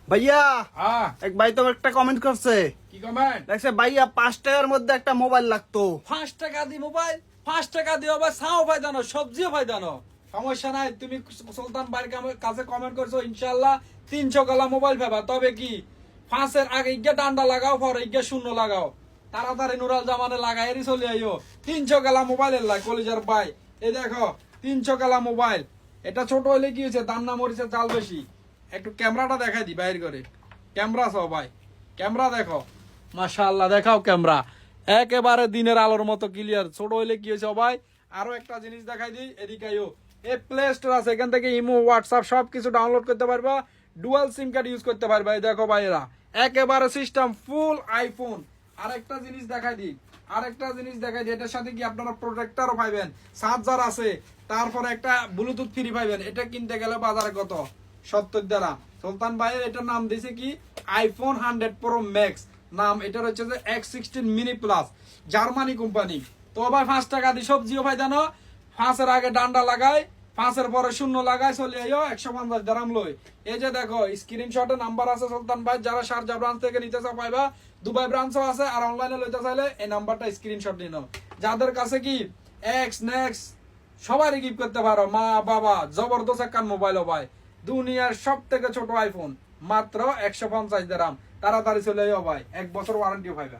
ভাইয়া হ্যাঁ, এক ভাই তো একটা কমেন্ট করছে, কি কমেন্ট? দেখছে ভাইয়া 5 টাকার মধ্যে একটা মোবাইল লাগতো। 5 টাকা দি মোবাইল, 5 টাকা দিয়ে আবার ছাও ফায়দানো, সবজিও ফায়দানো। সমস্যা নাই, তুমি সুলতান ভাইয়ের কাছে কমেন্ট করছো, ইনশাআল্লাহ 300 গালা মোবাইল পাবা। তবে কি 5-এর আগে ইগা ডান্ডা লাগাও, পরে ইগা শূন্য লাগাও, তাড়াতাড়ি নুরাল জামানে লাগাইরি চলে আইও। 300 গালা মোবাইলের লাগ কলিজার ভাই। এই দেখো 300 গালা মোবাইল। এটা ছোট হলে কি হয়েছে, দাম না মরিচের চাল বেশি। একটু ক্যামেরাটা দেখাই দি বাইর করে, ক্যামেরা সহ ভাই, ক্যামেরা দেখো, মাশাআল্লাহ দেখাও ক্যামেরা, একেবারে দিনের আলোর মতো ক্লিয়ার। ছোট হইলে কি হয়েছে ভাই, আরো একটা জিনিস দেখাই দিই, এদিকে আইও। এই প্লে স্টোর আছে, এখান থেকে ইমো, হোয়াটসঅ্যাপ সবকিছু ডাউনলোড করতে পারবা, ডুয়াল সিম কার্ড ইউজ করতে পারবা। এই দেখো ভাইরা, একেবারে সিস্টেম ফুল আইফোন। আরেকটা জিনিস দেখাই দিই, এটার সাথে কি আপনারা প্রোটেক্টরও পাইবেন, চার্জার আছে, তারপরে একটা ব্লুটুথ ফ্রি পাইবেন। এটা কিনতে গেলে বাজারে কত, 70 দ্বারা। সুলতান ভাইয়ের এটার নাম দিয়েছে কি, আইফোন 100 প্রো ম্যাক্স নাম। এটার হচ্ছে যে X16 mini plus, Germany company. তো ভাই 5 টাকা দিয়ে সবজিও ভাই জানো, 5-এর আগে ডান্ডা লাগাই, 5-এর পরে শূন্য লাগাই, চলে আইও 150 দাম লই। এই যে দেখো স্ক্রিনশটে নাম্বার আছে সুলতান ভাই, যারা শারজা ব্রাঞ্চ থেকে নিতে চাও পাইবা, দুবাই ব্রাঞ্চও আছে, আর অনলাইনে লইতে চাইলে এই নাম্বারটা স্ক্রিনশট নিও। যাদের কাছে কি এক্স নেক্স সবারই গিফট করতে পারো, মা বাবা, জবরদস্ত একখান মোবাইল ভাই, দুনিয়ার সব থেকে ছোট আইফোন, মাত্র 150 দাম। তাড়াতাড়ি চলে আইও ভাই, 1 বছর ওয়ারেন্টিও পাইবা।